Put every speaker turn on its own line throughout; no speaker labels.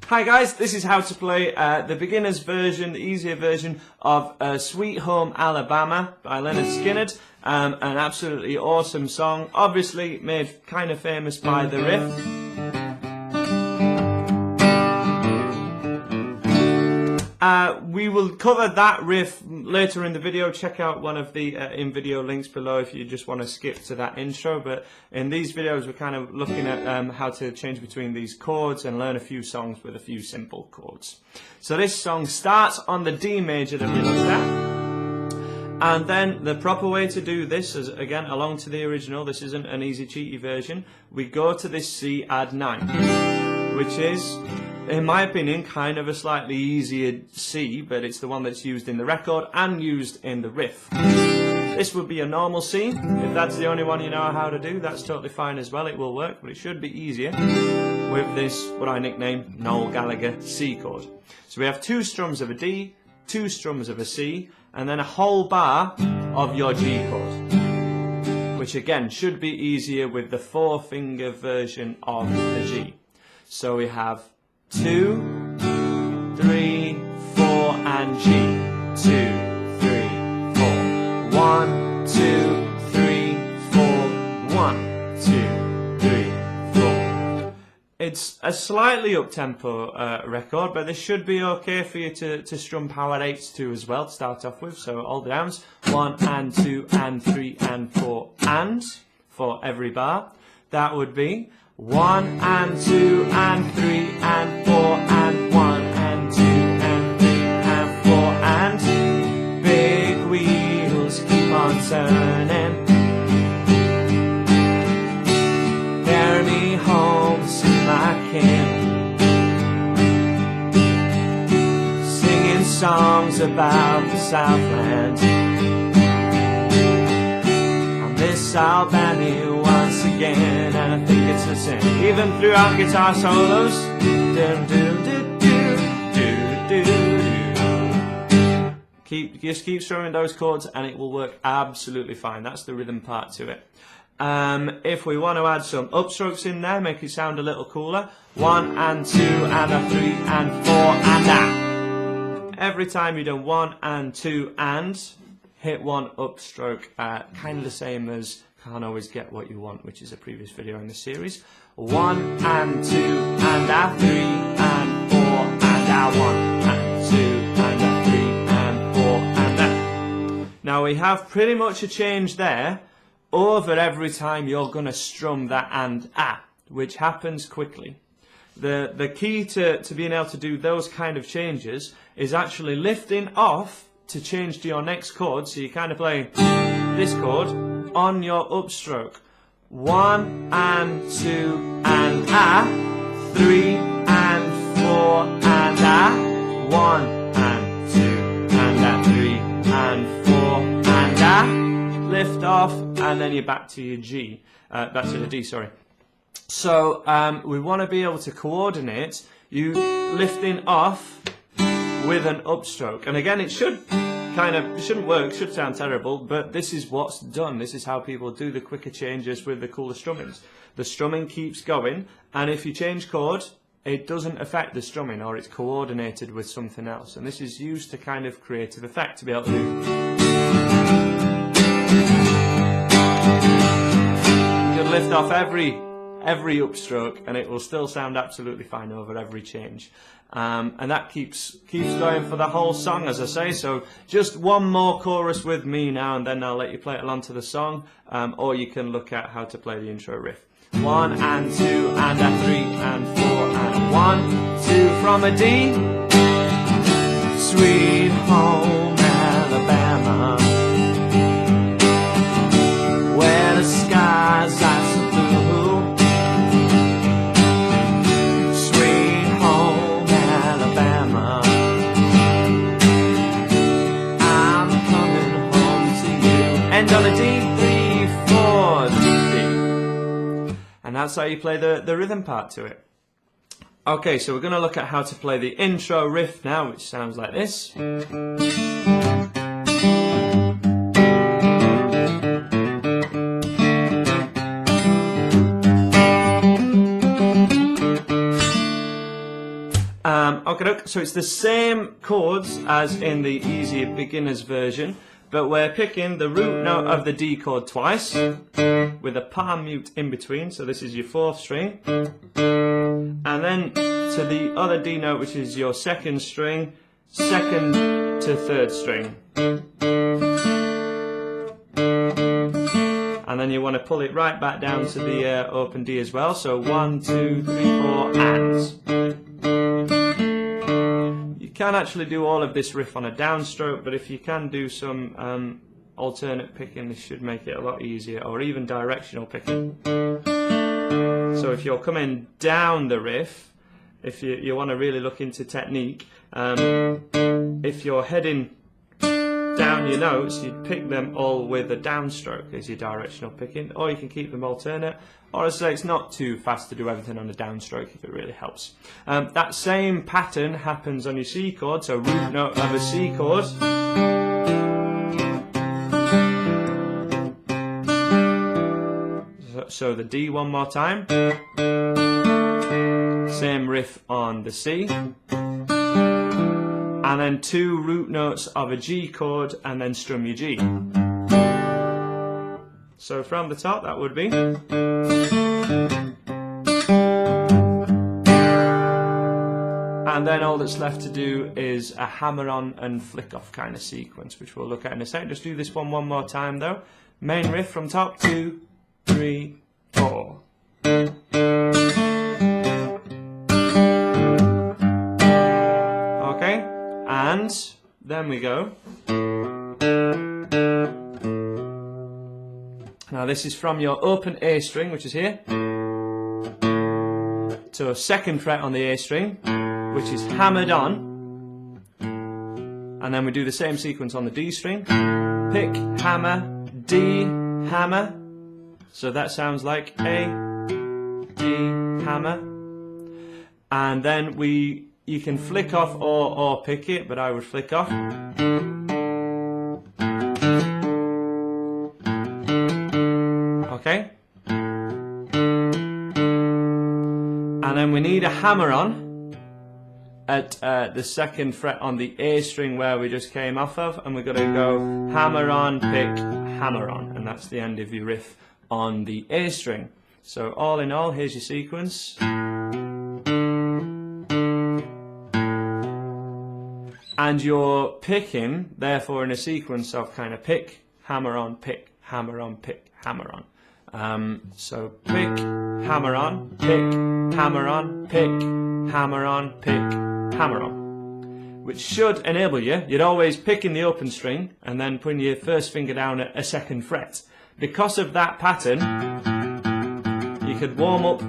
Hi guys, this is how to play the beginner's version, the easier version of Sweet Home Alabama by Lynyrd Skynyrd. An absolutely awesome song, obviously made kind of famous by the riff. We will cover that riff later in the video. Check out one of the in-video links below if you just want to skip to that intro. But in these videos, we're kind of looking at how to change between these chords and learn a few songs with a few simple chords. So this song starts on the D major that we looked at. And then the proper way to do this is, again, along to the original. This isn't an easy cheaty version. We go to this C add 9, which is, in my opinion, kind of a slightly easier C, but it's the one that's used in the record and used in the riff. This would be a normal C. If that's the only one you know how to do, that's totally fine as well. It will work, but it should be easier with this, what I nickname Noel Gallagher C chord. So we have 2 strums of a D, 2 strums of a C, and then a whole bar of your G chord, which again should be easier with the 4-finger version of the G. So we have 2, 3, 4, and G. 2, 3, 4. 1, 2, 3, 4. 1, 2, 3, 4. It's a slightly up-tempo record, but this should be okay for you to strum power 8s to as well to start off with. So all the downs. 1 and 2 and 3 and 4 and for every bar. That would be 1 and 2 and 3 and 4 and 1 and 2 and 3 and 4 and big wheels keep on turning. Carry me home, sing my king, singing songs about the Southland. Miss Albany once again, and I think it's the same. Even throughout guitar solos. Just keep strumming those chords and it will work absolutely fine. That's the rhythm part to it. If we want to add some upstrokes in there, make it sound a little cooler. 1 and 2 and a 3 and 4 and a. Every time you do 1 and 2 and, hit 1 upstroke, kind of the same as Can't Always Get What You Want, which is a previous video in the series. 1 and 2 and a 3 and 4 and a 1 and 2 and a 3 and 4 and a. Now we have pretty much a change there over every time you're going to strum that and a, which happens quickly. The key to being able to do those kind of changes is actually lifting off to change to your next chord. So you kind of play this chord on your upstroke. 1 and 2 and a, 3 and 4 and a, 1 and 2 and a, 3 and 4 and a, lift off, and then you're back to your G, back to the D, sorry. So we want to be able to coordinate you lifting off with an upstroke, and again it shouldn't work, should sound terrible, but this is what's done. This is how people do the quicker changes with the cooler strummings. The strumming keeps going, and if you change chord, it doesn't affect the strumming, or it's coordinated with something else, and this is used to kind of creative effect to be able to do. You can lift off every upstroke and it will still sound absolutely fine over every change, and that keeps going for the whole song, as I say. So just one more chorus with me now, and then I'll let you play it along to the song, or you can look at how to play the intro riff. 1 and 2 and a 3 and 4 and 1, 2 from a D. Sweet home Alabama, where the skies are so blue. End on a D, 3, 4, D. And that's how you play the rhythm part to it. Okay, so we're going to look at how to play the intro riff now, which sounds like this. Okay, so it's the same chords as in the easier beginner's version, but we're picking the root note of the D chord twice with a palm mute in between, so this is your 4th string, and then to the other D note, which is your 2nd string, 2nd to 3rd string. And then you want to pull it right back down to the open D as well, so 1, 2, 3, 4, and. You can actually do all of this riff on a downstroke, but if you can do some alternate picking, this should make it a lot easier, or even directional picking. So if you're coming down the riff, if you want to really look into technique, if you're heading down your notes, you'd pick them all with a downstroke as your directional picking, or you can keep them alternate, or as I say, it's not too fast to do everything on a downstroke if it really helps. That same pattern happens on your C chord, so root note of a C chord. So the D one more time. Same riff on the C. And then 2 root notes of a G chord, and then strum your G. So from the top, that would be. And then all that's left to do is a hammer on and flick off kind of sequence, which we'll look at in a second. Just do this one more time though. Main riff from top, 2, 3, 4. Okay. And then we go. Now this is from your open A string, which is here, to a 2nd fret on the A string, which is hammered on. And then we do the same sequence on the D string. Pick, hammer, D, hammer. So that sounds like A, D, hammer. And then you can flick off or pick it, but I would flick off. Okay? And then we need a hammer on at the 2nd fret on the A string where we just came off of, and we're going to go hammer on, pick, hammer on, and that's the end of your riff on the A string. So all in all, here's your sequence. And you're picking, therefore, in a sequence of kind of pick, hammer on, pick, hammer on, pick, hammer on. So pick, hammer on, pick, hammer on, pick, hammer on, pick, hammer on. Which should enable you'd always pick in the open string and then putting your 1st finger down at a 2nd fret. Because of that pattern, you could warm up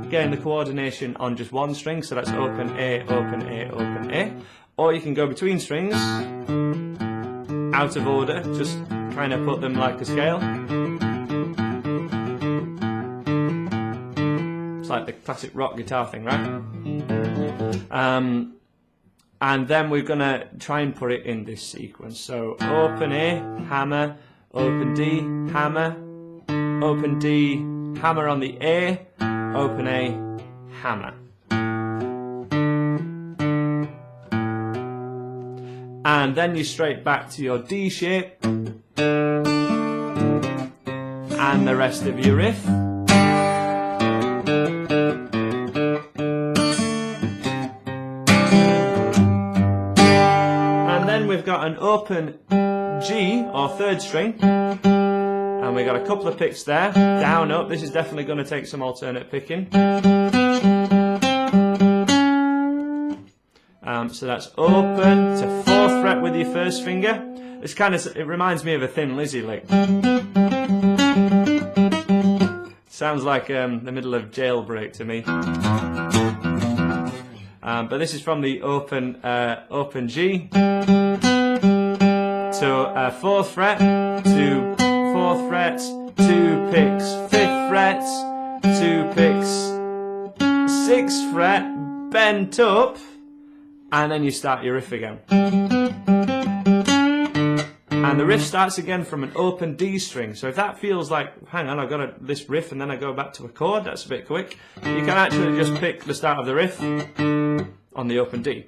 getting the coordination on just 1 string, so that's open A, open A, open A. Or you can go between strings, out of order, just kind of put them like a scale. It's like the classic rock guitar thing, right? And then we're going to try and put it in this sequence. So open A, hammer, open D, hammer, open D, hammer on the A, open A, hammer. And then you straight back to your D shape and the rest of your riff. And then we've got an open G or 3rd string, and we've got a couple of picks there, down, up. This is definitely going to take some alternate picking. So that's open to 4th fret with your 1st finger. It's it reminds me of a Thin Lizzy lick. Sounds like the middle of Jailbreak to me. But this is from the open G to 4th fret, to 4th fret, 2 picks, 5th fret, 2 picks, 6th fret, bent up. And then you start your riff again. And And the riff starts again from an open D string. So if that feels like, hang on, I've got this riff and then I go back to a chord, that's a bit quick. You can actually just pick the start of the riff on the open D,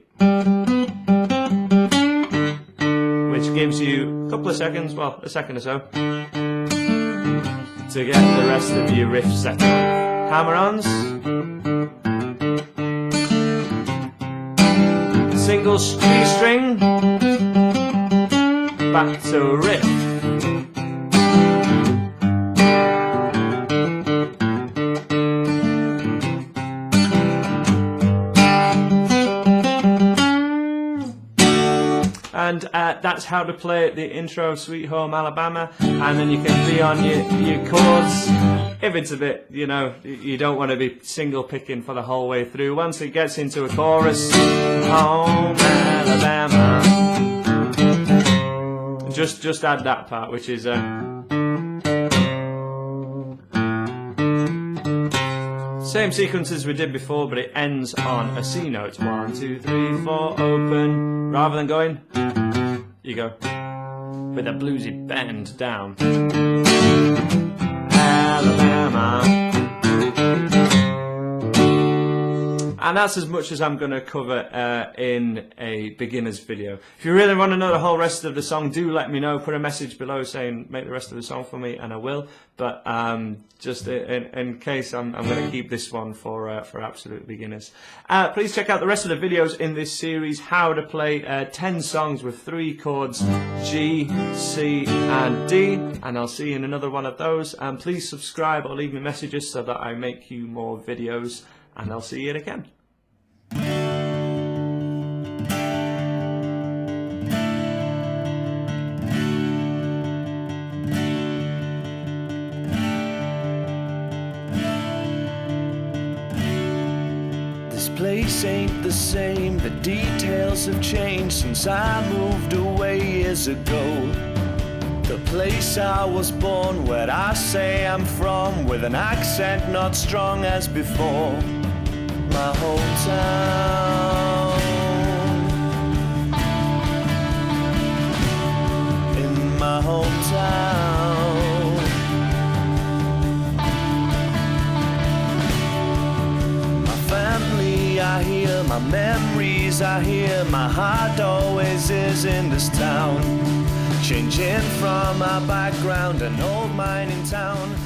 which gives you a couple of seconds, well, a second or so, to get the rest of your riff set up. Hammer-ons, single G string, back to riff. And that's how to play the intro of Sweet Home Alabama, and then you can be on your chords. If it's a bit, you know, you don't want to be single picking for the whole way through. Once it gets into a chorus, Home Alabama, just add that part, which is same sequence as we did before, but it ends on a C note. 1, 2, 3, 4, open. Rather than going, you go with a bluesy bend down. Alabama. And that's as much as I'm going to cover in a beginner's video. If you really want to know the whole rest of the song, do let me know. Put a message below saying make the rest of the song for me, and I will. But just in case, I'm going to keep this one for absolute beginners. Please check out the rest of the videos in this series, how to play 10 songs with 3 chords, G, C and D. And I'll see you in another one of those. And please subscribe or leave me messages so that I make you more videos. And I'll see you again.
This place ain't the same, the details have changed since I moved away years ago. The place I was born, where I say I'm from, with an accent not strong as before. My hometown, in my hometown. My family I hear, my memories I hear, my heart always is in this town. Changing from my background, an old mining town.